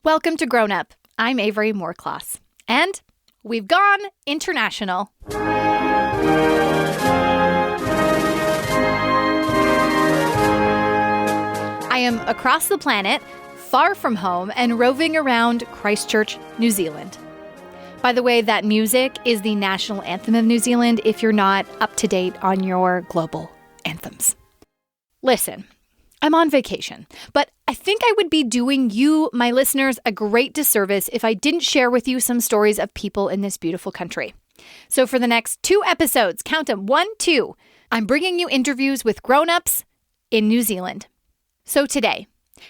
Welcome to Grown Up. I'm Avery Moorcloss. And we've gone international. I am across the planet, far from home, and roving around Christchurch, New Zealand. By the way, that music is the national anthem of New Zealand if you're not up to date on your global anthems. Listen, I'm on vacation, but I think I would be doing you, my listeners, a great disservice if I didn't share with you some stories of people in this beautiful country. So for the next 2 episodes, count them, 1, 2, I'm bringing you interviews with grown-ups in New Zealand. So today,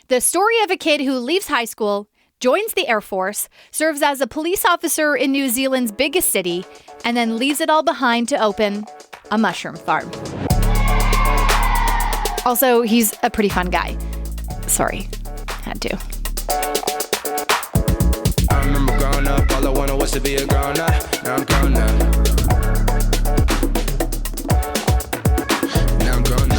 the story of a kid who leaves high school, joins the Air Force, serves as a police officer in New Zealand's biggest city, and then leaves it all behind to open a mushroom farm. Also, he's a pretty fun guy. Sorry, had to. I remember growing up, all I wanted was to be a grown up. Now I'm grown up. Now I'm grown up.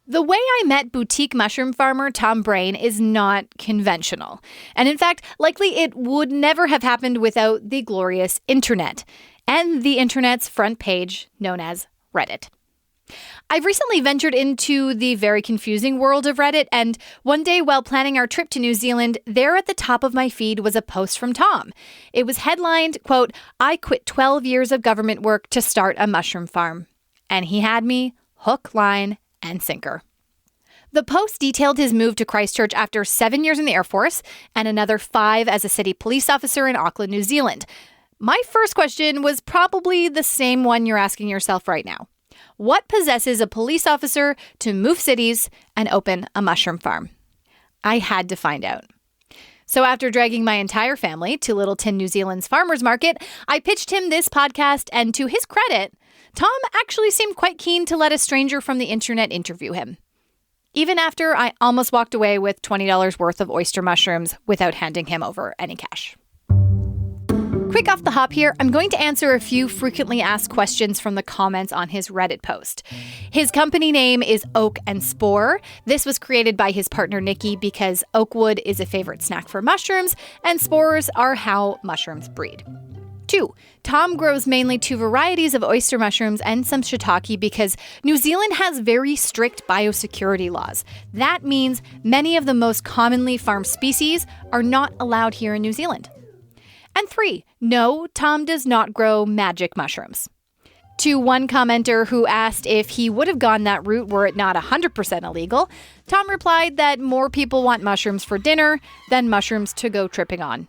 The way I met boutique mushroom farmer Tom Brain is not conventional. And in fact, likely it would never have happened without the glorious internet and the internet's front page known as Reddit. I've recently ventured into the very confusing world of Reddit, and one day while planning our trip to New Zealand, there at the top of my feed was a post from Tom. It was headlined, quote, "I quit 12 years of government work to start a mushroom farm." And he had me hook, line, and sinker. The post detailed his move to Christchurch after 7 years in the Air Force and another 5 as a city police officer in Auckland, New Zealand. My first question was probably the same one you're asking yourself right now. What possesses a police officer to move cities and open a mushroom farm? I had to find out. So after dragging my entire family to Lyttelton, New Zealand's Farmers Market, I pitched him this podcast, and to his credit, Tom actually seemed quite keen to let a stranger from the internet interview him. Even after I almost walked away with $20 worth of oyster mushrooms without handing him over any cash. Quick off the hop here, I'm going to answer a few frequently asked questions from the comments on his Reddit post. His company name is Oak Spore. This was created by his partner Nikki because oak wood is a favorite snack for mushrooms, and spores are how mushrooms breed. 2, Tom grows mainly 2 varieties of oyster mushrooms and some shiitake because New Zealand has very strict biosecurity laws. That means many of the most commonly farmed species are not allowed here in New Zealand. And 3, no, Tom does not grow magic mushrooms. To one commenter who asked if he would have gone that route were it not 100% illegal, Tom replied that more people want mushrooms for dinner than mushrooms to go tripping on.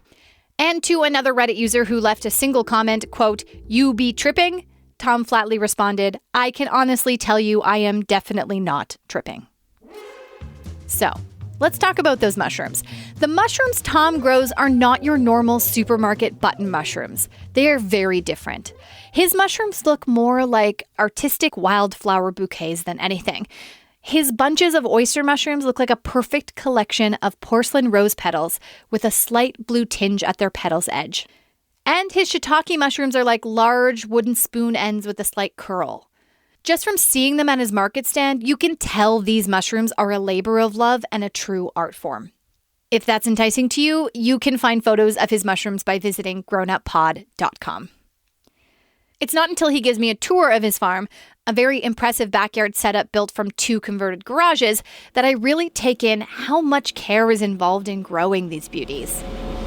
And to another Reddit user who left a single comment, quote, "You be tripping?" Tom flatly responded, "I can honestly tell you I am definitely not tripping." So, let's talk about those mushrooms. The mushrooms Tom grows are not your normal supermarket button mushrooms. They are very different. His mushrooms look more like artistic wildflower bouquets than anything. His bunches of oyster mushrooms look like a perfect collection of porcelain rose petals with a slight blue tinge at their petal's edge. And his shiitake mushrooms are like large wooden spoon ends with a slight curl. Just from seeing them at his market stand, you can tell these mushrooms are a labor of love and a true art form. If that's enticing to you, you can find photos of his mushrooms by visiting grownuppod.com. It's not until he gives me a tour of his farm, a very impressive backyard setup built from 2 converted garages, that I really take in how much care is involved in growing these beauties.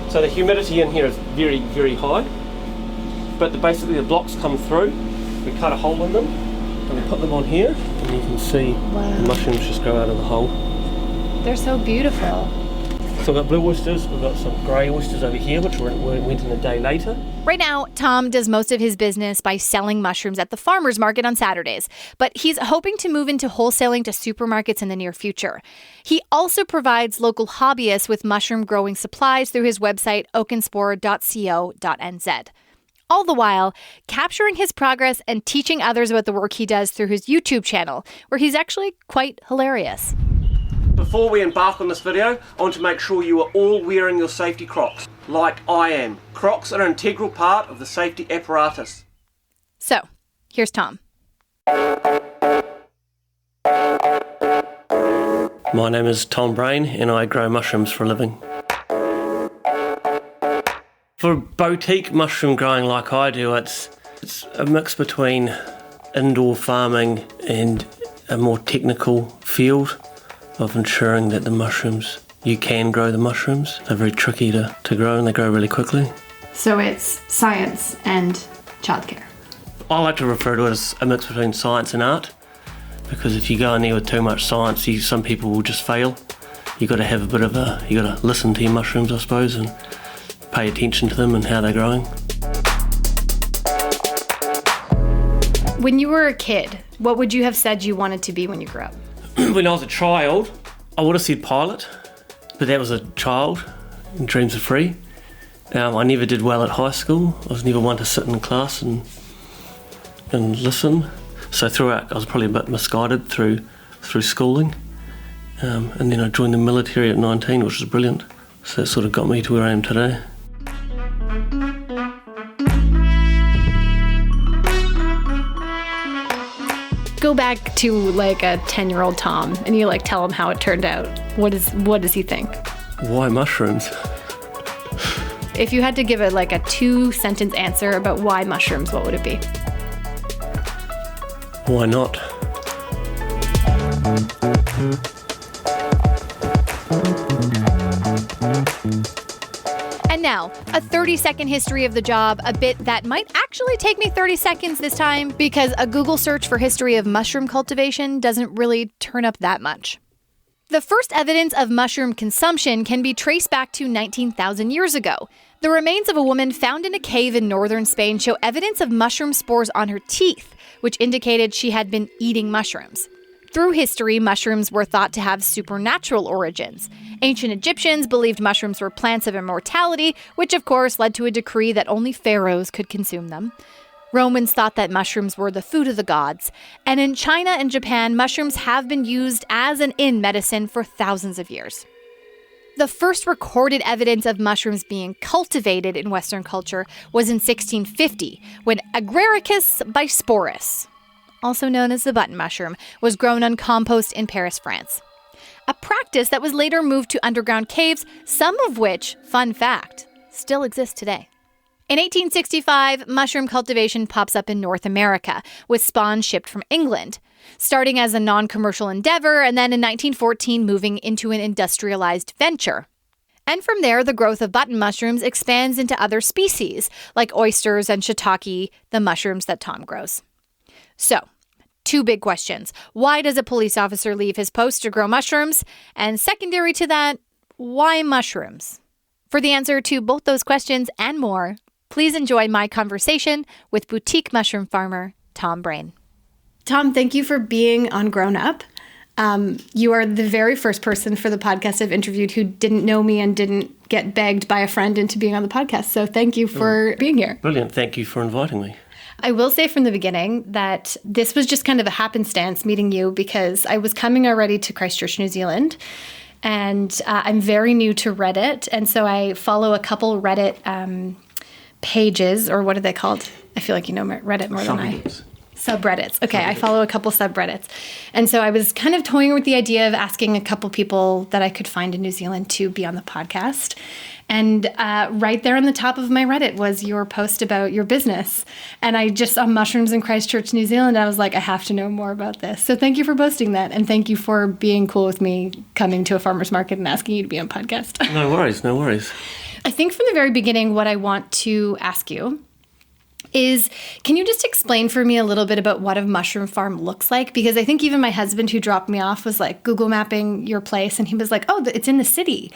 So the humidity in here is very, very high, but basically the blocks come through, we cut a hole in them, and we put them on here, and you can see the mushrooms just grow out of the hole. They're so beautiful. So we've got blue oysters, we've got some grey oysters over here, which went in a day later. Right now, Tom does most of his business by selling mushrooms at the farmers market on Saturdays, but he's hoping to move into wholesaling to supermarkets in the near future. He also provides local hobbyists with mushroom growing supplies through his website, oakandspore.co.nz. All the while, capturing his progress and teaching others about the work he does through his YouTube channel, where he's actually quite hilarious. Before we embark on this video, I want to make sure you are all wearing your safety Crocs, like I am. Crocs are an integral part of the safety apparatus. So, here's Tom. My name is Tom Brain and I grow mushrooms for a living. For boutique mushroom growing like I do, it's a mix between indoor farming and a more technical field of ensuring that the mushrooms, you can grow the mushrooms. They're very tricky to grow and they grow really quickly. So it's science and childcare. I like to refer to it as a mix between science and art, because if you go in there with too much science, some people will just fail. You've got to have you got to listen to your mushrooms, I suppose, and pay attention to them and how they're growing. When you were a kid, what would you have said you wanted to be when you grew up? When I was a child, I would have said pilot, but that was a child, and dreams are free. I never did well at high school. I was never one to sit in class and listen. So throughout, I was probably a bit misguided through schooling. And then I joined the military at 19, which was brilliant. So it sort of got me to where I am today. Go back to like a 10-year-old Tom and you like tell him how it turned out. What does he think? Why mushrooms? If you had to give it like a 2-sentence answer about why mushrooms, what would it be? Why not? And now, a 30-second history of the job, a bit that might actually take me 30 seconds this time because a Google search for history of mushroom cultivation doesn't really turn up that much. The first evidence of mushroom consumption can be traced back to 19,000 years ago. The remains of a woman found in a cave in northern Spain show evidence of mushroom spores on her teeth, which indicated she had been eating mushrooms. Through history, mushrooms were thought to have supernatural origins. Ancient Egyptians believed mushrooms were plants of immortality, which of course led to a decree that only pharaohs could consume them. Romans thought that mushrooms were the food of the gods. And in China and Japan, mushrooms have been used as an in medicine for thousands of years. The first recorded evidence of mushrooms being cultivated in Western culture was in 1650, when Agaricus bisporus, also known as the button mushroom, was grown on compost in Paris, France. A practice that was later moved to underground caves, some of which, fun fact, still exist today. In 1865, mushroom cultivation pops up in North America, with spawn shipped from England, starting as a non-commercial endeavor and then in 1914 moving into an industrialized venture. And from there, the growth of button mushrooms expands into other species, like oysters and shiitake, the mushrooms that Tom grows. So, 2 big questions. Why does a police officer leave his post to grow mushrooms? And secondary to that, why mushrooms? For the answer to both those questions and more, please enjoy my conversation with boutique mushroom farmer Tom Brain. Tom, thank you for being on Grown Up. You are the very first person for the podcast I've interviewed who didn't know me and didn't get begged by a friend into being on the podcast. So thank you for being here. Brilliant. Thank you for inviting me. I will say from the beginning that this was just kind of a happenstance meeting you because I was coming already to Christchurch, New Zealand. And I'm very new to Reddit. And so I follow a couple Reddit pages, or what are they called? I feel like you know Reddit more than I. Subreddits. Okay, I follow a couple subreddits. And so I was kind of toying with the idea of asking a couple people that I could find in New Zealand to be on the podcast. And right there on the top of my Reddit was your post about your business. And I just saw mushrooms in Christchurch, New Zealand. I was like, I have to know more about this. So thank you for posting that. And thank you for being cool with me coming to a farmer's market and asking you to be on a podcast. No worries, no worries. I think from the very beginning, what I want to ask you is, can you just explain for me a little bit about what a mushroom farm looks like? Because I think even my husband who dropped me off was like Google mapping your place and he was like, oh, it's in the city.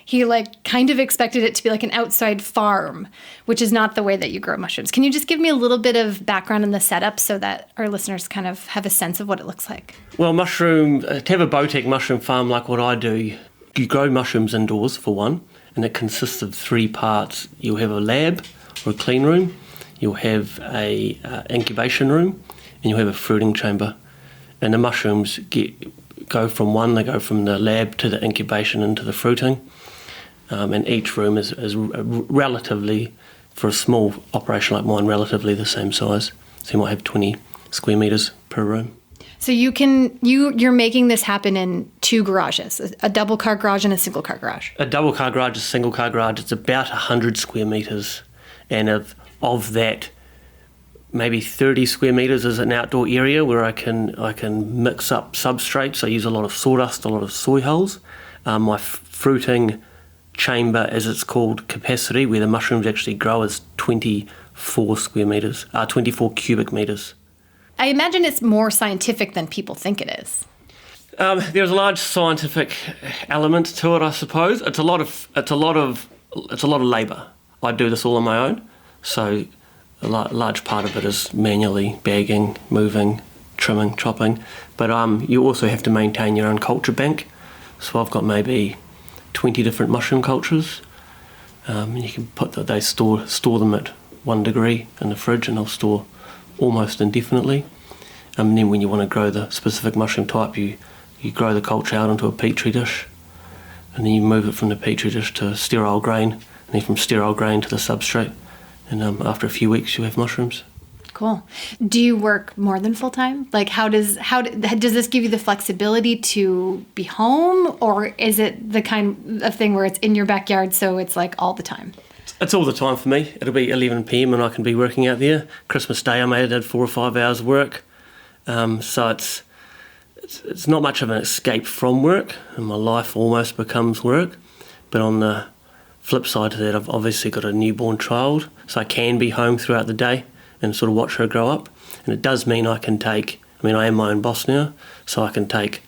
He like kind of expected it to be like an outside farm, which is not the way that you grow mushrooms. Can you just give me a little bit of background in the setup so that our listeners kind of have a sense of what it looks like? Well, to have a boutique mushroom farm like what I do, you grow mushrooms indoors for one, and it consists of 3 parts. You'll have a lab or a clean room, you'll have a incubation room, and you'll have a fruiting chamber. And the mushrooms go from the lab to the incubation into the fruiting. And each room is relatively, for a small operation like mine, relatively the same size. So you might have 20 square metres per room. So you're making this happen in 2 garages, a double car garage and a single car garage. A double car garage, a single car garage, it's about 100 square metres. And of that, maybe 30 square metres is an outdoor area where I can mix up substrates. I use a lot of sawdust, a lot of soy hulls. My fruiting chamber, as it's called, capacity, where the mushrooms actually grow, is 24 cubic metres. I imagine it's more scientific than people think it is. There's a large scientific element to it, I suppose. It's a lot of labour. I do this all on my own, so a large part of it is manually bagging, moving, trimming, chopping. But you also have to maintain your own culture bank. So I've got maybe 20 different mushroom cultures. You can they store them at 1 degree in the fridge, and they'll store almost indefinitely. And then when you want to grow the specific mushroom type, you grow the culture out into a petri dish, and then you move it from the petri dish to sterile grain, and then from sterile grain to the substrate. And after a few weeks, you have mushrooms. Cool. Do you work more than full time? Like, how does this give you the flexibility to be home, or is it the kind of thing where it's in your backyard, so it's like all the time? It's all the time for me. It'll be 11 p.m. and I can be working out there. Christmas Day, I may have had 4 or 5 hours work. So it's not much of an escape from work, and my life almost becomes work. But on the flip side to that, I've obviously got a newborn child, so I can be home throughout the day and sort of watch her grow up. And it does mean I am my own boss now, so I can take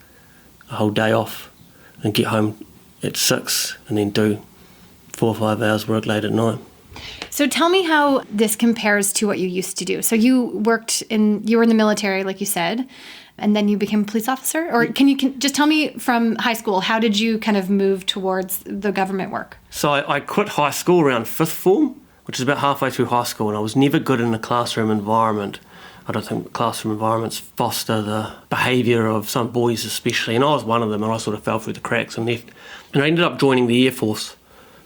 a whole day off and get home at 6 and then do 4 or 5 hours work late at night. So tell me how this compares to what you used to do. So you were in the military, like you said, and then you became a police officer? Or can you just tell me from high school, how did you kind of move towards the government work? So I quit high school around 5th form, which is about halfway through high school, and I was never good in the classroom environment. I don't think classroom environments foster the behaviour of some boys especially, and I was one of them, and I sort of fell through the cracks and left. And I ended up joining the Air Force,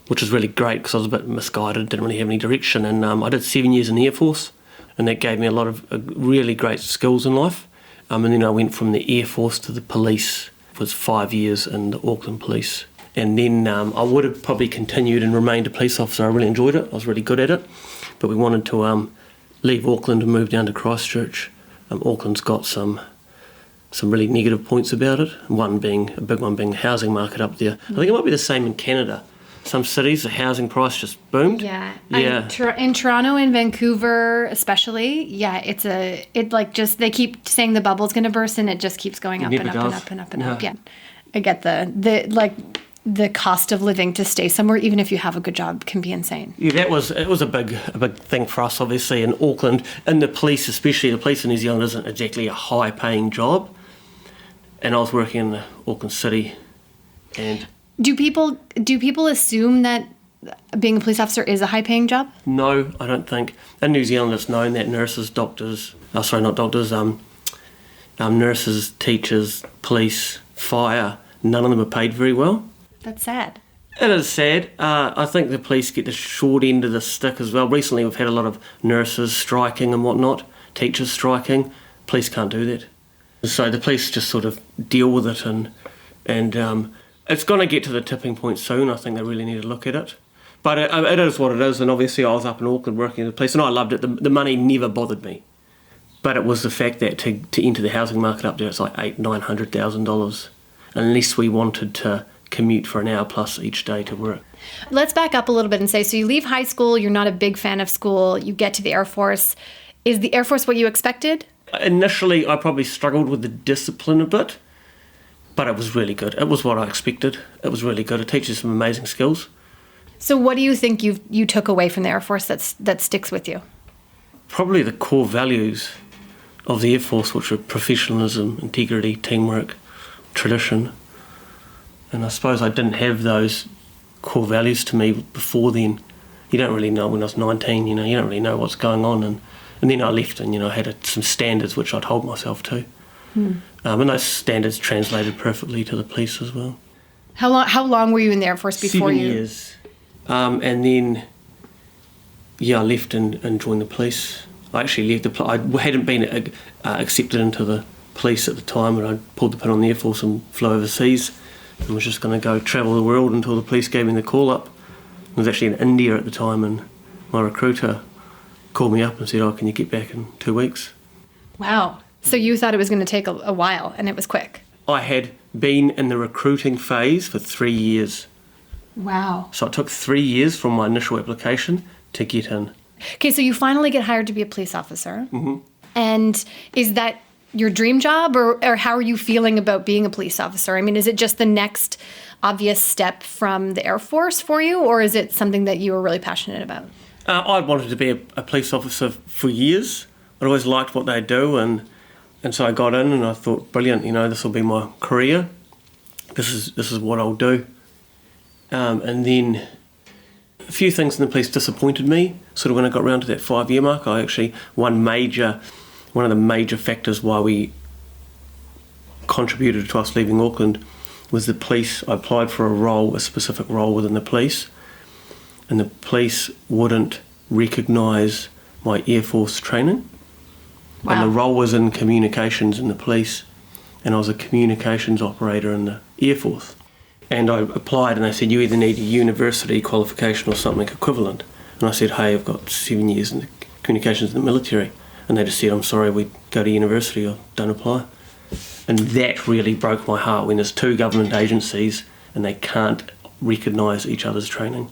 which was really great because I was a bit misguided, didn't really have any direction, and I did 7 years in the Air Force, and that gave me a lot of really great skills in life. And then I went from the Air Force to the police. It was 5 years in the Auckland Police. And then I would have probably continued and remained a police officer. I really enjoyed it. I was really good at it. But we wanted to leave Auckland and move down to Christchurch. Auckland's got some really negative points about it. A big one being the housing market up there. I think it might be the same in Canada. Some cities, the housing price just boomed. Yeah. Yeah. In Toronto and Vancouver especially, they keep saying the bubble's going to burst, and it just keeps going up and up and up and up and up. Yeah. I get the cost of living to stay somewhere, even if you have a good job, can be insane. Yeah, it was a big thing for us, obviously, in Auckland. And the police, especially the police in New Zealand, isn't exactly a high-paying job. And I was working in the Auckland City, and... Do people assume that being a police officer is a high-paying job? No, I don't think. In New Zealand, it's known that nurses, nurses, teachers, police, fire, none of them are paid very well. That's sad. It is sad. I think the police get the short end of the stick as well. Recently, we've had a lot of nurses striking and whatnot, teachers striking. Police can't do that. So the police just sort of deal with it, and it's going to get to the tipping point soon. I think they really need to look at it. But it is what it is, and obviously I was up in Auckland working in the police, and I loved it. The money never bothered me. But it was the fact that to enter the housing market up there, it's like $800,000-$900,000, unless we wanted to commute for an hour plus each day to work. Let's back up a little bit and say, so you leave high school, you're not a big fan of school, you get to the Air Force. Is the Air Force what you expected? Initially, I probably struggled with the discipline a bit. But it was really good. It was what I expected. It was really good. It teaches you some amazing skills. So what do you think you took away from the Air Force that sticks with you? Probably the core values of the Air Force, which are professionalism, integrity, teamwork, tradition. And I suppose I didn't have those core values to me before then. You don't really know when I was 19, you don't really know what's going on. And then I left and, I had some standards which I'd hold myself to. And those standards translated perfectly to the police as well. How long were you in the Air Force before 7 years. And then, I left and joined the police. I actually left I hadn't been accepted into the police at the time, and I pulled the pin on the Air Force and flew overseas and was just going to go travel the world until the police gave me the call up. I was actually in India at the time, and my recruiter called me up and said, can you get back in 2 weeks? Wow. So you thought it was going to take a while, and it was quick. I had been in the recruiting phase for 3 years. Wow. So it took 3 years from my initial application to get in. Okay, so you finally get hired to be a police officer. Mm-hmm. And is that your dream job, or how are you feeling about being a police officer? I mean, is it just the next obvious step from the Air Force for you, or is it something that you were really passionate about? I wanted to be a police officer for years. I'd always liked what they do, and so I got in and I thought, brilliant, this will be my career. This is what I'll do. And then a few things in the police disappointed me. Sort of when I got around to that 5-year mark, I actually, one of the major factors why we contributed to us leaving Auckland was the police. I applied for a specific role within the police, and the police wouldn't recognise my Air Force training. Wow. And the role was in communications in the police, and I was a communications operator in the Air Force. And I applied, and they said, you either need a university qualification or something equivalent. And I said, hey, I've got 7 years in communications in the military. And they just said, I'm sorry, we go to university or don't apply. And that really broke my heart, when there's two government agencies and they can't recognise each other's training.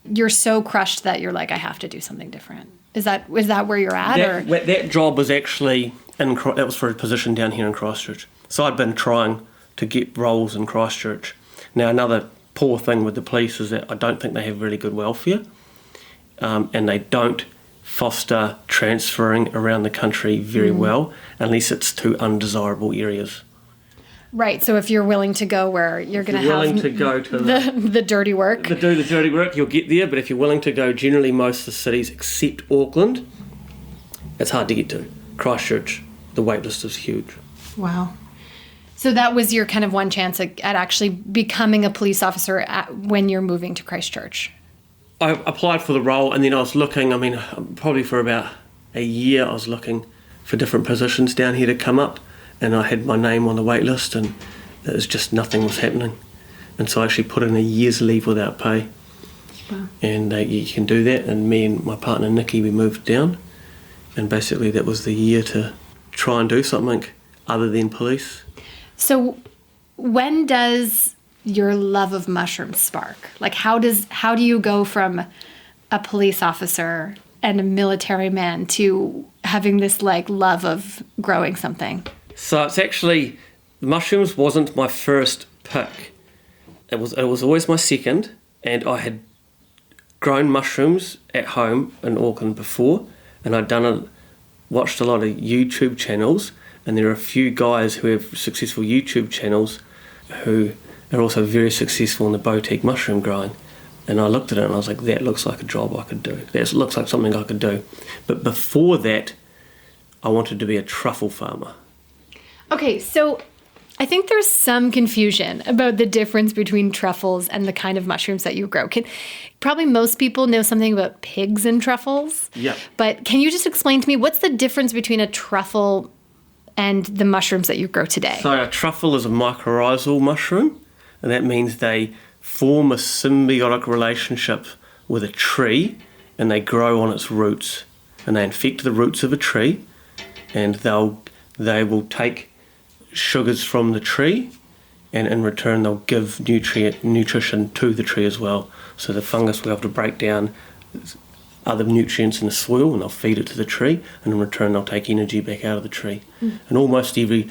You're so crushed that you're like, I have to do something different. Is that where you're at? That job was actually, that was for a position down here in Christchurch. So I'd been trying to get roles in Christchurch. Now, another poor thing with the police is that I don't think they have really good welfare, and they don't foster transferring around the country very well, unless it's to undesirable areas. Right, so if you're willing to go where you're going to have willing to go to the dirty work. To do the dirty work, you'll get there, but if you're willing to go generally most of the cities except Auckland, it's hard to get to. Christchurch, the wait list is huge. Wow. So that was your kind of one chance at actually becoming a police officer when you're moving to Christchurch. I applied for the role, and then I was looking, probably for about a year I was looking for different positions down here to come up, and I had my name on the wait list, and it was just nothing was happening. And so I actually put in a year's leave without pay. Wow. And you can do that, and me and my partner Nikki, we moved down, and basically that was the year to try and do something other than police. So when does your love of mushrooms spark? Like how do you go from a police officer and a military man to having this like love of growing something? So it's actually, mushrooms wasn't my first pick. It was always my second, and I had grown mushrooms at home in Auckland before, and I'd watched a lot of YouTube channels, and there are a few guys who have successful YouTube channels who are also very successful in the boutique mushroom growing. And I looked at it and I was like, that looks like a job I could do. That looks like something I could do. But before that, I wanted to be a truffle farmer. Okay, so I think there's some confusion about the difference between truffles and the kind of mushrooms that you grow. Probably most people know something about pigs and truffles. Yeah. But can you just explain to me what's the difference between a truffle and the mushrooms that you grow today? So a truffle is a mycorrhizal mushroom, and that means they form a symbiotic relationship with a tree, and they grow on its roots, and they infect the roots of a tree, and they will take sugars from the tree, and in return they'll give nutrition to the tree as well. So the fungus will be able to break down other nutrients in the soil, and they'll feed it to the tree, and in return they'll take energy back out of the tree. And almost every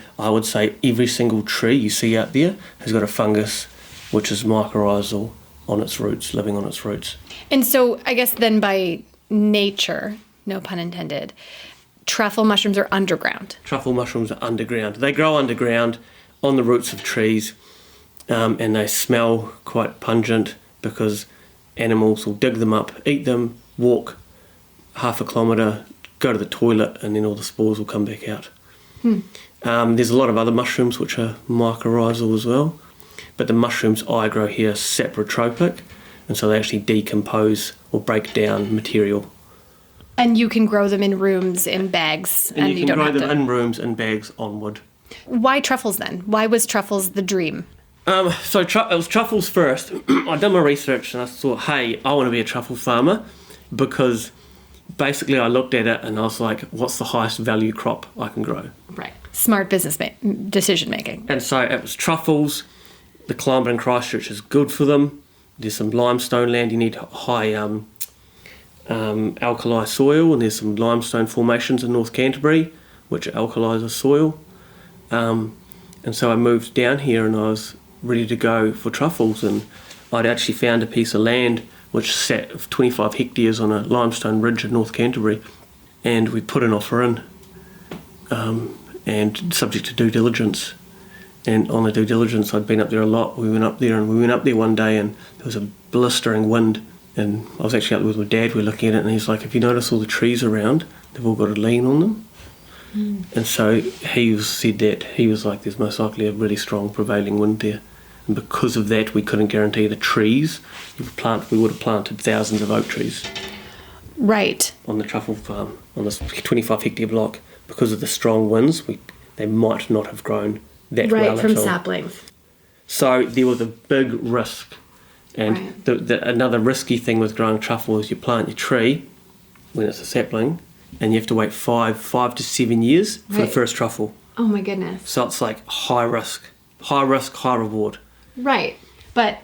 single tree you see out there has got a fungus which is mycorrhizal on its roots, living on its roots. And so I guess then by nature, no pun intended, truffle mushrooms are underground. Truffle mushrooms are underground. They grow underground on the roots of trees, and they smell quite pungent because animals will dig them up, eat them, walk half a kilometre, go to the toilet, and then all the spores will come back out. There's a lot of other mushrooms which are mycorrhizal as well, but the mushrooms I grow here are saprotropic, and so they actually decompose or break down material. And you can grow them in rooms, in bags, and you can don't grow have them to. in rooms, in bags, on wood. Why truffles then? Why was truffles the dream? So it was truffles first. I did my research and I thought, hey, I want to be a truffle farmer, because basically I looked at it and I was like, what's the highest value crop I can grow? Right. Smart business decision making. And so it was truffles. The climate in Christchurch is good for them. There's some limestone land. You need high alkali soil, and there's some limestone formations in North Canterbury which alkalise the soil. And so I moved down here and I was ready to go for truffles, and I'd actually found a piece of land which sat 25 hectares on a limestone ridge in North Canterbury, and we put an offer in, and subject to due diligence. And on the due diligence, I'd been up there a lot. We went up there one day and there was a blistering wind, and I was actually up there with my dad. We were looking at it and he's like, have you noticed all the trees around? They've all got a lean on them. And so he said that he was like, there's most likely a really strong prevailing wind there, and because of that we couldn't guarantee the trees. We would have planted thousands of oak trees Right. on the truffle farm, on this 25 hectare block. Because of the strong winds, they might not have grown that well Right, from at all. saplings. So there was a big risk, and Right. another risky thing with growing truffle is you plant your tree when it's a sapling, and you have to wait 5 to 7 years for the Right. first truffle. Oh my goodness. So it's like high risk, high reward. Right. But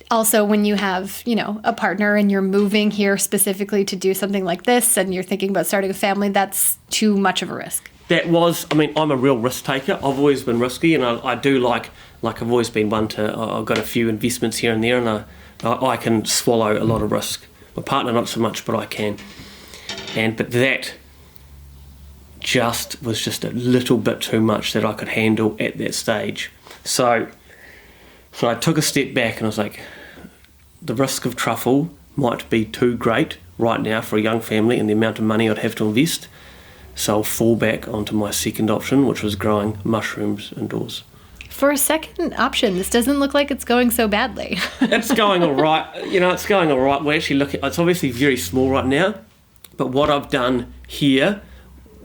also when you have, a partner and you're moving here specifically to do something like this and you're thinking about starting a family, that's too much of a risk. I'm a real risk taker. I've always been risky, and I do like I've always been one to, I've got a few investments here and there, and I can swallow a lot of risk. My partner not so much, but I can. But that was just a little bit too much that I could handle at that stage. So I took a step back and I was like, the risk of truffle might be too great right now for a young family and the amount of money I'd have to invest. So I'll fall back onto my second option, which was growing mushrooms indoors. For a second option, this doesn't look like it's going so badly. It's going all right. It's going all right. We're actually looking, it's obviously very small right now, but what I've done here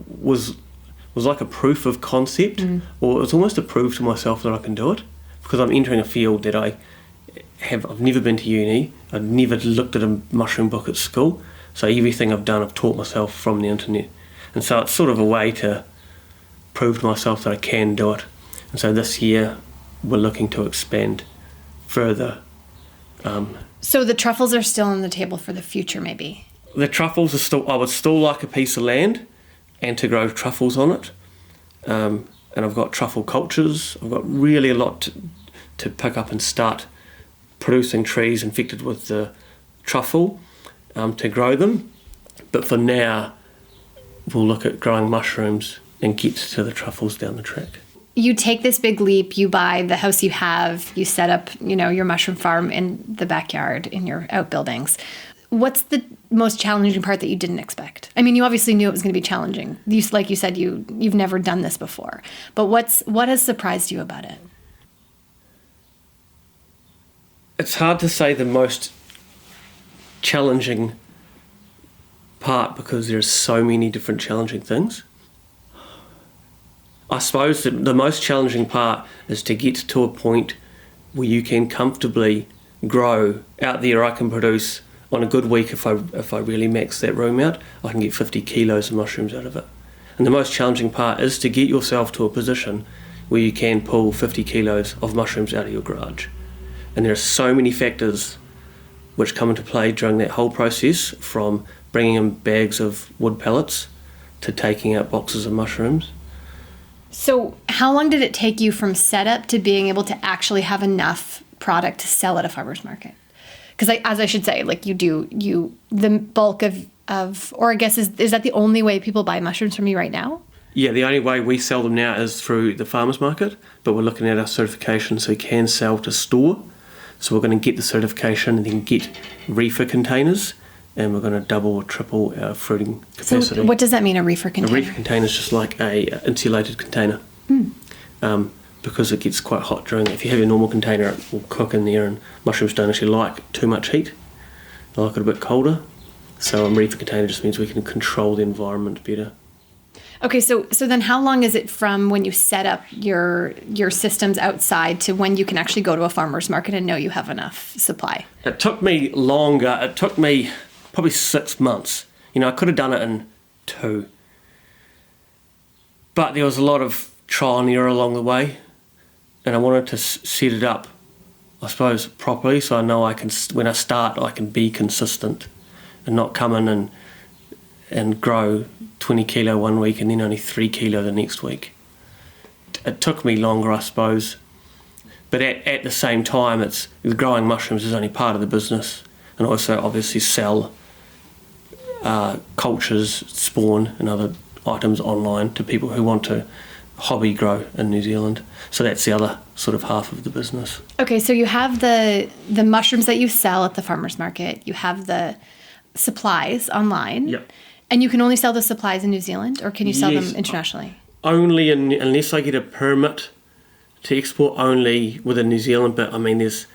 was like a proof of concept, or it was almost a proof to myself that I can do it, because I'm entering a field that I've never been to uni, I've never looked at a mushroom book at school, so everything I've done I've taught myself from the internet, and so it's sort of a way to prove to myself that I can do it. And so this year we're looking to expand further. So the truffles are still on the table for the future, maybe? The truffles are still, I would still like a piece of land and to grow truffles on it. And I've got truffle cultures. I've got really a lot to pick up and start producing trees infected with the truffle to grow them. But for now, we'll look at growing mushrooms and get to the truffles down the track. You take this big leap, you buy the house you have, you set up, your mushroom farm in the backyard, in your outbuildings. What's the most challenging part that you didn't expect? I mean, you obviously knew it was going to be challenging. Like you said, you've never done this before. But what has surprised you about it? It's hard to say the most challenging part, because there's so many different challenging things. I suppose the most challenging part is to get to a point where you can comfortably grow. Out there I can produce, on a good week, if I really max that room out, I can get 50 kilos of mushrooms out of it. And the most challenging part is to get yourself to a position where you can pull 50 kilos of mushrooms out of your garage. And there are so many factors which come into play during that whole process, from bringing in bags of wood pellets to taking out boxes of mushrooms. So how long did it take you from setup to being able to actually have enough product to sell at a farmer's market? Because as I should say, the bulk of, or I guess, is that the only way people buy mushrooms from you right now? Yeah, the only way we sell them now is through the farmers market, but we're looking at our certification so we can sell to store. So we're going to get the certification and then get reefer containers, and we're going to double or triple our fruiting capacity. So what does that mean, a reefer container? A reefer container is just like a insulated container, because it gets quite hot during it. If you have your normal container, it will cook in there, and mushrooms don't actually like too much heat. They like it a bit colder. So a reefer container just means we can control the environment better. Okay, so then how long is it from when you set up your systems outside to when you can actually go to a farmer's market and know you have enough supply? It took me longer. It took me probably 6 months. I could have done it in 2. But there was a lot of trial and error along the way, and I wanted to set it up, I suppose, properly, so I know when I start, I can be consistent and not come in and grow 20 kilo one week and then only 3 kilo the next week. It took me longer, I suppose, but at the same time, growing mushrooms is only part of the business, and also obviously sell cultures, spawn and other items online to people who want to hobby grow in New Zealand. So that's the other sort of half of the business. Okay, so you have the mushrooms that you sell at the farmer's market. You have the supplies online. Yep. And you can only sell the supplies in New Zealand, or can you sell them internationally? Only unless I get a permit to export, only within New Zealand. But I mean, it's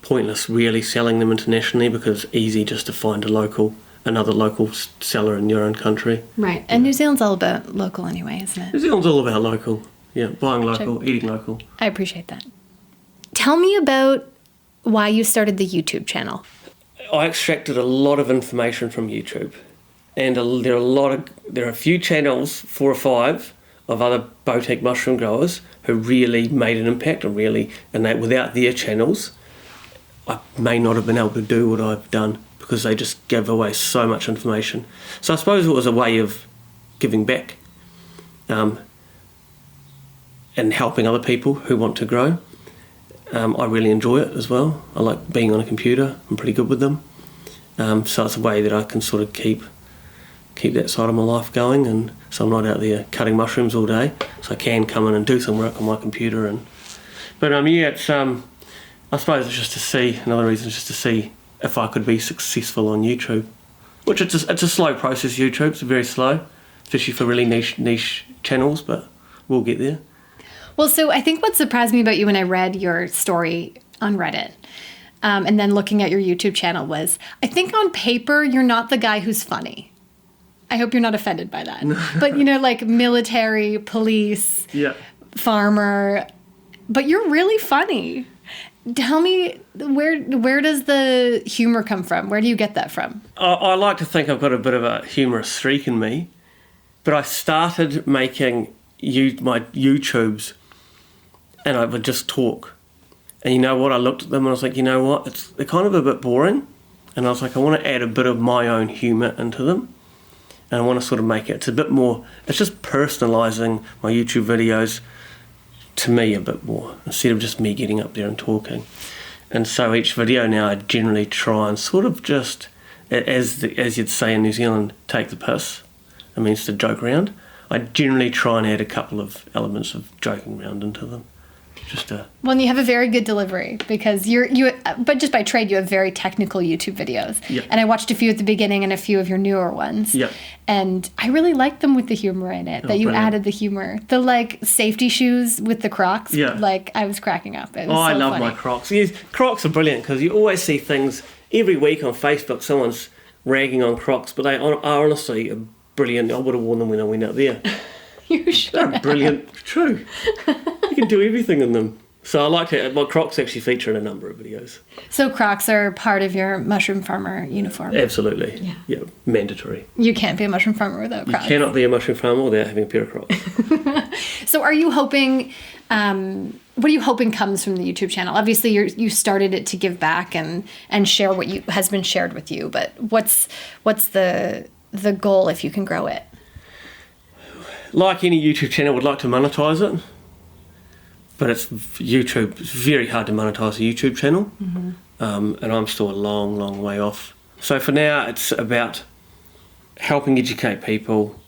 pointless really selling them internationally because it's easy just to find another local seller in your own country. Right. And New Zealand's all about local anyway, isn't it? New Zealand's all about local. Yeah, buying local, eating local. I appreciate that. Tell me about why you started the YouTube channel. I extracted a lot of information from YouTube, and there are a few channels, 4 or 5, of other boutique mushroom growers who really made an impact and without their channels, I may not have been able to do what I've done because they just gave away so much information. So I suppose it was a way of giving back and helping other people who want to grow. I really enjoy it as well. I like being on a computer. I'm pretty good with them. So it's a way that I can sort of keep that side of my life going, and so I'm not out there cutting mushrooms all day. So I can come in and do some work on my computer. But it's I suppose it's just to see. Another reason is just to see if I could be successful on YouTube, which it's a slow process. YouTube's very slow, especially for really niche channels. But we'll get there. Well, so I think what surprised me about you when I read your story on Reddit, and then looking at your YouTube channel was, I think on paper, you're not the guy who's funny. I hope you're not offended by that. But, like military, police, farmer, but you're really funny. Tell me, where does the humor come from? Where do you get that from? I like to think I've got a bit of a humorous streak in me, but I started making my YouTubes and I would just talk. And you know what? I looked at them and I was like, you know what? They're kind of a bit boring. And I was like, I want to add a bit of my own humour into them. And I want to sort of make it's a bit more, it's just personalising my YouTube videos to me a bit more, instead of just me getting up there and talking. And so each video now I generally try and sort of just, as you'd say in New Zealand, take the piss. I mean, it's to joke around. I generally try and add a couple of elements of joking around into them. Well, and you have a very good delivery because but just by trade, you have very technical YouTube videos. Yep. And I watched a few at the beginning and a few of your newer ones. Yep. And I really liked them with the humor in it, that you brilliant. Added the humor. The safety shoes with the Crocs, I was cracking up. It was I love funny. my Crocs. Yes, Crocs are brilliant because you always see things every week on Facebook, someone's ragging on Crocs, but they are honestly brilliant. I would have worn them when I went out there. You should. They're brilliant. True. You can do everything in them. So I like it. My Crocs actually feature in a number of videos. So Crocs are part of your mushroom farmer uniform? Absolutely. Yeah, mandatory. You can't be a mushroom farmer without Crocs. You cannot be a mushroom farmer without having a pair of Crocs. So are you hoping, what are you hoping comes from the YouTube channel? Obviously you started it to give back and share what has been shared with you, but what's the goal if you can grow it? Like any YouTube channel, would like to monetize it, but it's very hard to monetize a YouTube channel, and I'm still a long, long way off. So for now, it's about helping educate people,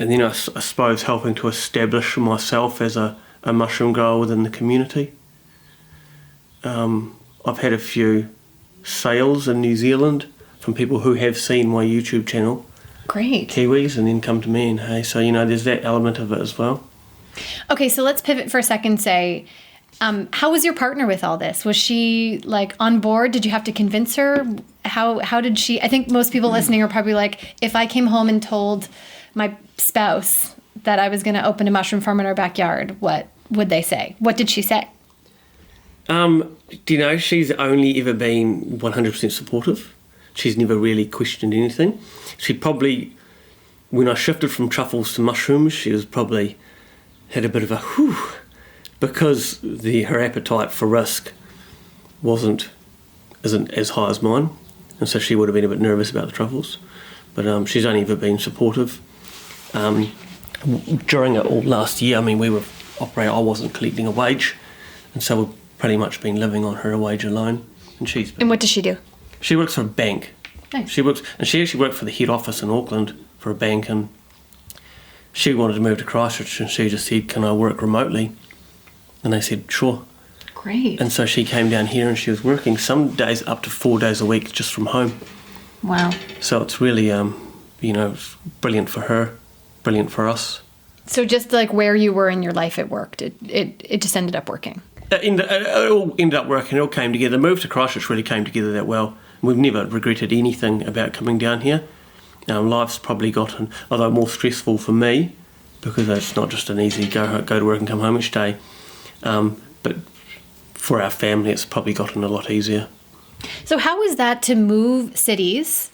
and then I suppose helping to establish myself as a mushroom grower within the community. I've had a few sales in New Zealand from people who have seen my YouTube channel. Great. Kiwis, and then come to me and hey, so there's that element of it as well. Okay, so let's pivot for a second. Say, how was your partner with all this? Was she on board? Did you have to convince her? How did she? I think most people listening are probably like, if I came home and told my spouse that I was going to open a mushroom farm in our backyard, what would they say? What did she say? She's only ever been 100% supportive. She's never really questioned anything. She probably, when I shifted from truffles to mushrooms, she was probably had a bit of a whew, because her appetite for risk isn't as high as mine, and so she would have been a bit nervous about the truffles. But she's only ever been supportive. During it all last year, I wasn't collecting a wage, and so we've pretty much been living on her wage alone. And what does she do? She works for a bank. Nice. She actually worked for the head office in Auckland for a bank, and she wanted to move to Christchurch, and she just said, "Can I work remotely?" And they said, "Sure." Great. And so she came down here, and she was working some days up to 4 days a week just from home. Wow. So it's really, it's brilliant for her, brilliant for us. So just like where you were in your life, it worked. It just ended up working. It all ended up working. It all came together. The move to Christchurch really came together that well. We've never regretted anything about coming down here. Life's probably gotten, although more stressful for me, because it's not just an easy go to work and come home each day. But for our family, it's probably gotten a lot easier. So how is that to move cities,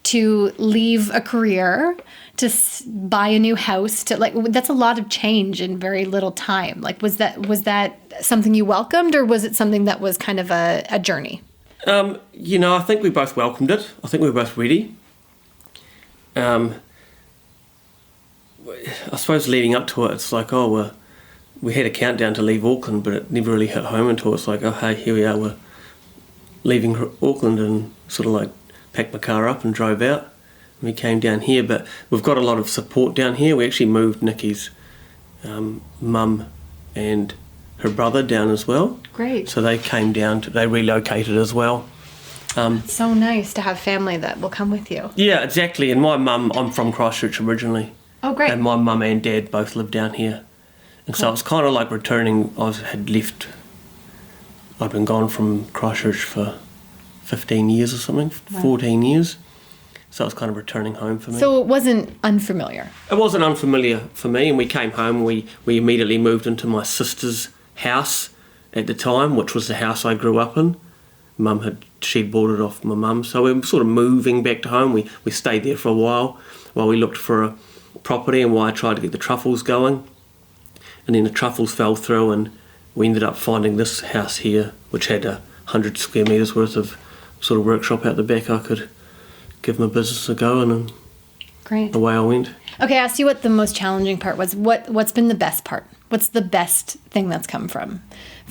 to leave a career, to buy a new house, that's a lot of change in very little time. Like, was that something you welcomed, or was it something that was kind of a journey? I think we both welcomed it. I think we were both ready. I suppose leading up to it, it's like, we had a countdown to leave Auckland, but it never really hit home until it's like, hey, here we are, we're leaving Auckland, and sort of like packed my car up and drove out. And we came down here, but we've got a lot of support down here. We actually moved Nikki's mum and her brother down as well. Great. So they came down, they relocated as well. It's so nice to have family that will come with you. Yeah, exactly. And my mum, I'm from Christchurch originally. Oh, great. And my mum and dad both live down here. And so it's kind of like returning. I'd been gone from Christchurch for 15 years or something, wow. 14 years. So it was kind of returning home for me. So it wasn't unfamiliar? It wasn't unfamiliar for me, and we came home. We immediately moved into my sister's house at the time, which was the house I grew up in. She'd bought it off my mum. So we were sort of moving back to home. We stayed there for a while we looked for a property, and while I tried to get the truffles going. And then the truffles fell through, and we ended up finding this house here, which had 100 square metres worth of sort of workshop out the back. I could give my business a go, and great. Away I went. Okay, I asked you what the most challenging part was. What's been the best part? What's the best thing that's come from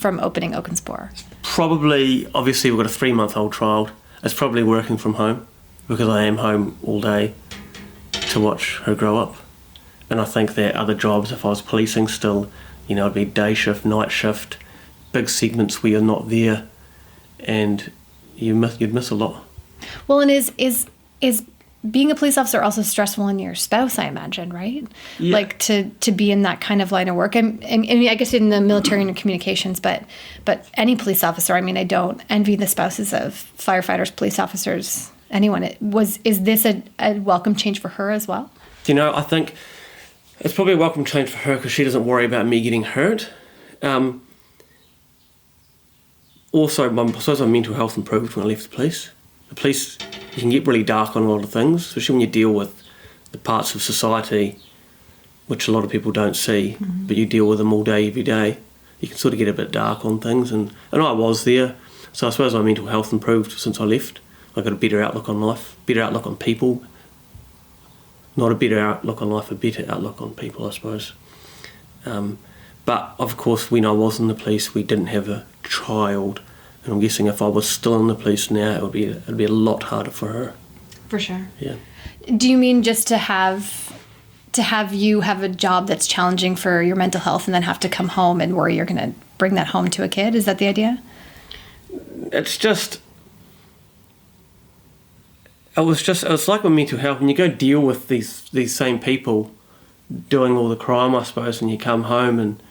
opening Oak Spore? Probably, obviously, we've got a 3-month-old child. It's probably working from home, because I am home all day to watch her grow up. And I think that other jobs, if I was policing still, it'd be day shift, night shift, big segments where you're not there, and you'd miss a lot. Well, and is being a police officer also stressful on your spouse, I imagine, right? Yeah. Like to be in that kind of line of work. And I guess in the military and communications, but any police officer, I don't envy the spouses of firefighters, police officers, anyone. Is this a welcome change for her as well? I think it's probably a welcome change for her, because she doesn't worry about me getting hurt. Also, I suppose my mental health improved when I left the police. The police, you can get really dark on a lot of things, especially when you deal with the parts of society which a lot of people don't see, mm-hmm. but you deal with them all day, every day. You can sort of get a bit dark on things, and I was there. So I suppose my mental health improved since I left. I got a better outlook on life, better outlook on people. Not a better outlook on life, a better outlook on people, I suppose. But of course, when I was in the police, we didn't have a child, and I'm guessing if I was still in the police now, it'd be a lot harder for her. For sure. Yeah. Do you mean just to have you have a job that's challenging for your mental health, and then have to come home and worry you're going to bring that home to a kid? Is that the idea? It's like with mental health, when you go deal with these same people doing all the crime, I suppose, and you come home and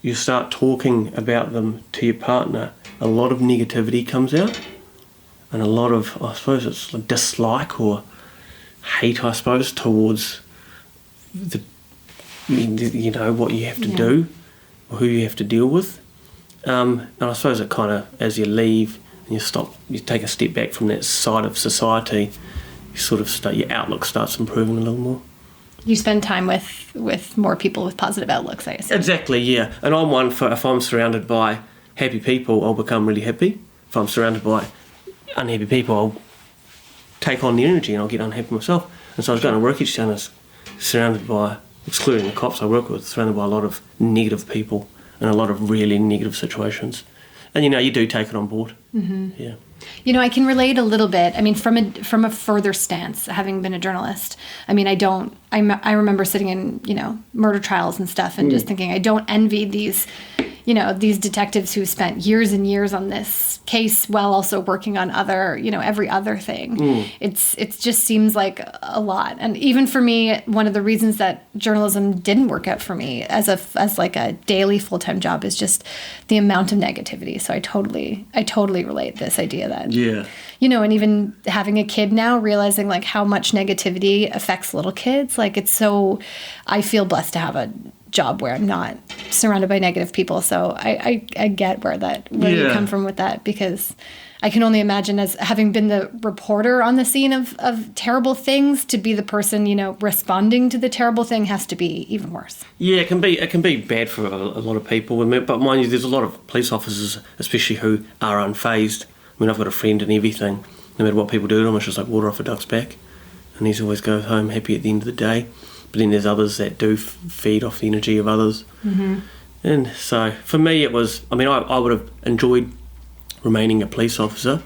you start talking about them to your partner, a lot of negativity comes out. and a lot of, I suppose it's a dislike or hate, I suppose, towards the, you know, what you have to do or who you have to deal with. And I suppose it kind of, as you leave and you take a step back from that side of society, you sort of your outlook starts improving a little more. You spend time with more people with positive outlooks, I assume. Exactly, yeah. And I'm one for, if I'm surrounded by happy people, I'll become really happy. If I'm surrounded by unhappy people, I'll take on the energy and I'll get unhappy myself. And so I was going to work each day and I was surrounded by, excluding the cops I work with, surrounded by a lot of negative people and a lot of really negative situations. And, you know, you do take it on board. Mm-hmm. Yeah. You know, I can relate a little bit. I mean, from a further stance, having been a journalist. I mean, I remember sitting in, you know, murder trials and stuff and just thinking, I don't envy these, you know, these detectives who spent years and years on this case while also working on other, you know, every other thing. It just seems like a lot. And even for me, one of the reasons that journalism didn't work out for me as like a daily full-time job is just the amount of negativity. So I totally relate this idea that, you know, and even having a kid now, realizing like how much negativity affects little kids. Like I feel blessed to have a job where I'm not surrounded by negative people. So I get where you come from with that, because I can only imagine, as having been the reporter on the scene of terrible things, to be the person, you know, responding to the terrible thing has to be even worse. Yeah, it can be bad for a lot of people. But mind you, there's a lot of police officers, especially who are unfazed. I mean, I've got a friend and everything. No matter what people do to him, it's just like water off a duck's back. And he's always goes home happy at the end of the day. But then there's others that do feed off the energy of others. Mm-hmm. And so for me it was, I mean, I would have enjoyed remaining a police officer,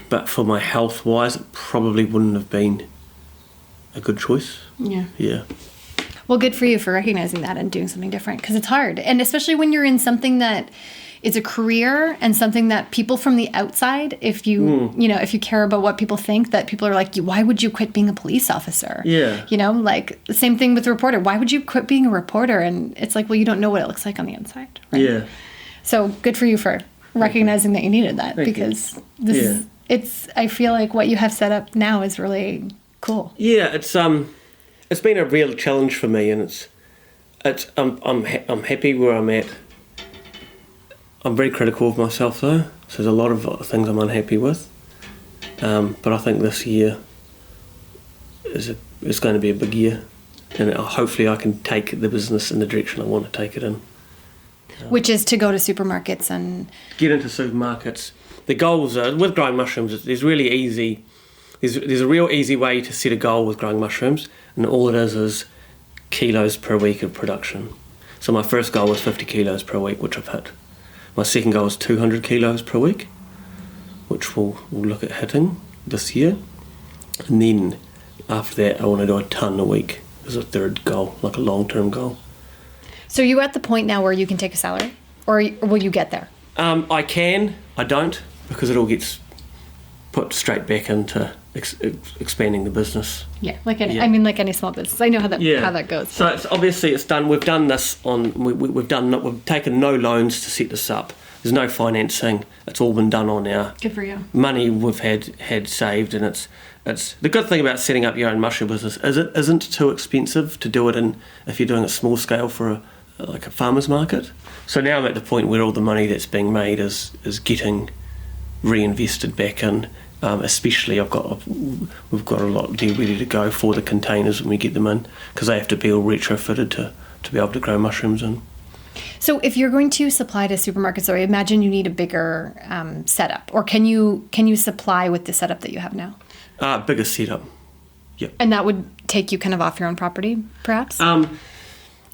but for my health wise it probably wouldn't have been a good choice. Yeah. Well, good for you for recognizing that and doing something different, because it's hard. And especially when you're in something that is a career and something that people from the outside, if you you know, if you care about what people think, that people are like, why would you quit being a police officer? Yeah. You know, like the same thing with a reporter. Why would you quit being a reporter? And it's like, well, you don't know what it looks like on the inside. Right? Yeah. So good for you for recognizing that you needed that. Thank because you. I feel like what you have set up now is really cool. Yeah, it's been a real challenge for me, and I'm happy where I'm at. I'm very critical of myself though, so there's a lot of things I'm unhappy with. But I think this year is going to be a big year, and hopefully I can take the business in the direction I want to take it in. Which is to go to supermarkets and get into supermarkets. The goals are, with growing mushrooms, there's really easy. There's a real easy way to set a goal with growing mushrooms, and all it is kilos per week of production. So my first goal was 50 kilos per week, which I've hit. My second goal is 200 kilos per week, which we'll look at hitting this year. And then after that, I want to do a tonne a week as a third goal, like a long-term goal. So you're at the point now where you can take a salary, or will you get there? I can. I don't, because it all gets put straight back into expanding the business. Yeah, like any small business. I know how that goes. So it's done. We've done this on. We've taken no loans to set this up. There's no financing. It's all been done on our good for you money we've had saved, and it's the good thing about setting up your own mushroom business is it isn't too expensive to do it in if you're doing a small scale for a farmer's market. So now I'm at the point where all the money that's being made is getting reinvested back in. Especially we've got a lot there ready to go for the containers when we get them in, because they have to be all retrofitted to be able to grow mushrooms in. So if you're going to supply to supermarkets, or I imagine you need a bigger setup, or can you supply with the setup that you have now? Bigger setup, yeah. And that would take you kind of off your own property, perhaps?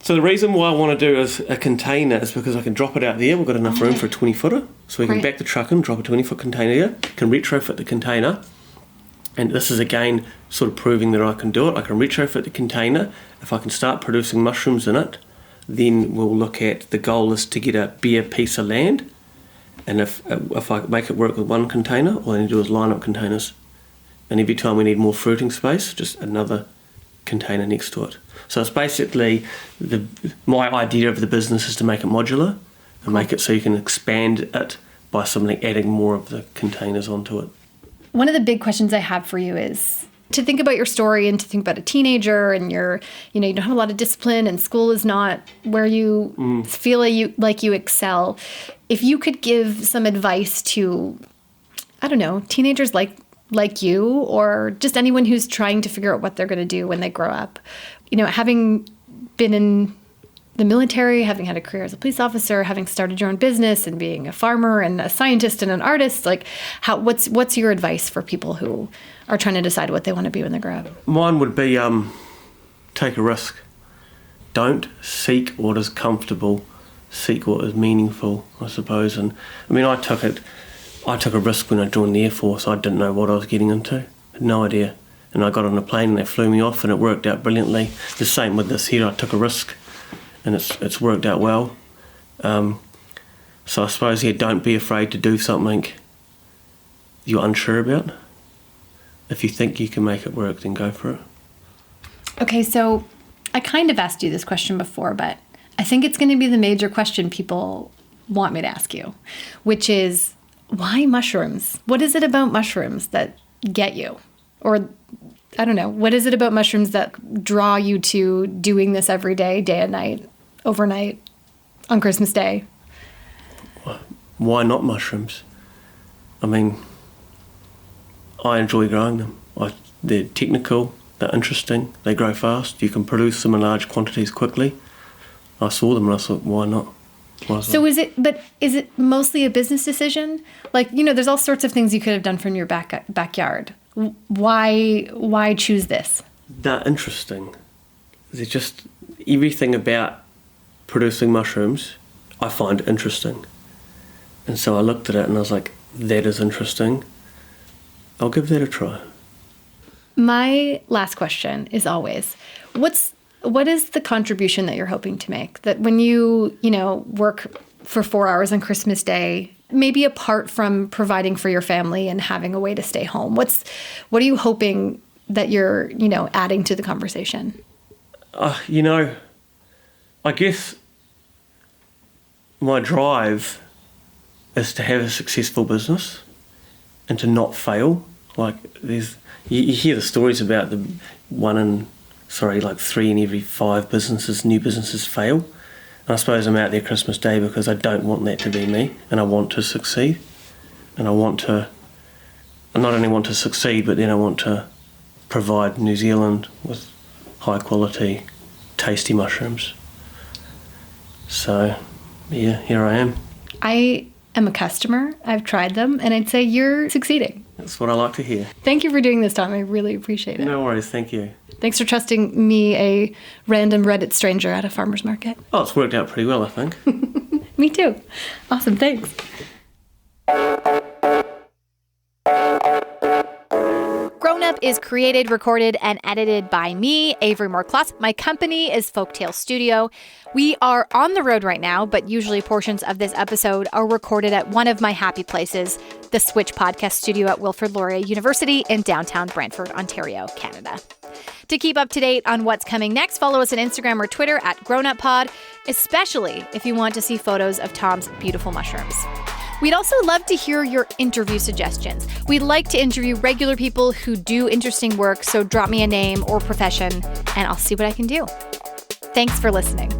So the reason why I want to do is a container is because I can drop it out there. We've got enough room for a 20-footer. So we can back the truck in, drop a 20-foot container here, can retrofit the container. And this is, again, sort of proving that I can do it. I can retrofit the container. If I can start producing mushrooms in it, then we'll look at, the goal is to get a bare piece of land. And if I make it work with one container, all I need to do is line up containers. And every time we need more fruiting space, just another container next to it. So it's basically, my idea of the business is to make it modular and make it so you can expand it by simply adding more of the containers onto it. One of the big questions I have for you is to think about your story and to think about a teenager, and you don't have a lot of discipline and school is not where you feel like you excel. If you could give some advice to, I don't know, teenagers like you, or just anyone who's trying to figure out what they're going to do when they grow up, having been in the military, having had a career as a police officer, having started your own business and being a farmer and a scientist and an artist, what's your advice for people who are trying to decide what they want to be when they grow up? Mine would be take a risk. Don't seek what is comfortable, seek what is meaningful, I suppose. And I mean, I took a risk when I joined the Air Force. I didn't know what I was getting into. I had no idea. And I got on a plane and they flew me off and it worked out brilliantly. The same with this here. I took a risk and it's worked out well. So I suppose, don't be afraid to do something you're unsure about. If you think you can make it work, then go for it. Okay, so I kind of asked you this question before, but I think it's going to be the major question people want me to ask you, which is, why mushrooms? What is it about mushrooms that get you? Or, I don't know, what is it about mushrooms that draw you to doing this every day, day and night, overnight, on Christmas Day? Why not mushrooms? I mean, I enjoy growing them. They're technical, they're interesting, they grow fast, you can produce them in large quantities quickly. I saw them and I thought, why not? So is it mostly a business decision? There's all sorts of things you could have done from your backyard. Why choose this? They're interesting. They're just, everything about producing mushrooms I find interesting. And so I looked at it and I was like, that is interesting. I'll give that a try. My last question is always, what is the contribution that you're hoping to make? That when you work for 4 hours on Christmas Day, maybe apart from providing for your family and having a way to stay home, what are you hoping that you're, adding to the conversation? I guess my drive is to have a successful business and to not fail. You hear the stories about the 3 in every 5 new businesses fail. And I suppose I'm out there Christmas Day because I don't want that to be me, and I want to succeed. And I not only want to succeed, but then I want to provide New Zealand with high quality, tasty mushrooms. So, yeah, here I am. I am a customer. I've tried them, and I'd say you're succeeding. That's what I like to hear. Thank you for doing this, Tom. I really appreciate it. No worries. Thank you. Thanks for trusting me, a random Reddit stranger at a farmer's market. Oh, it's worked out pretty well, I think. Me too. Awesome. Thanks. Grown Up is created, recorded, and edited by me, Avery Moore-Kloss. My company is Folktale Studio. We are on the road right now, but usually portions of this episode are recorded at one of my happy places, the Switch Podcast Studio at Wilfrid Laurier University in downtown Brantford, Ontario, Canada. To keep up to date on what's coming next, follow us on Instagram or Twitter at GrownUpPod, especially if you want to see photos of Tom's beautiful mushrooms. We'd also love to hear your interview suggestions. We'd like to interview regular people who do interesting work, so drop me a name or profession, and I'll see what I can do. Thanks for listening.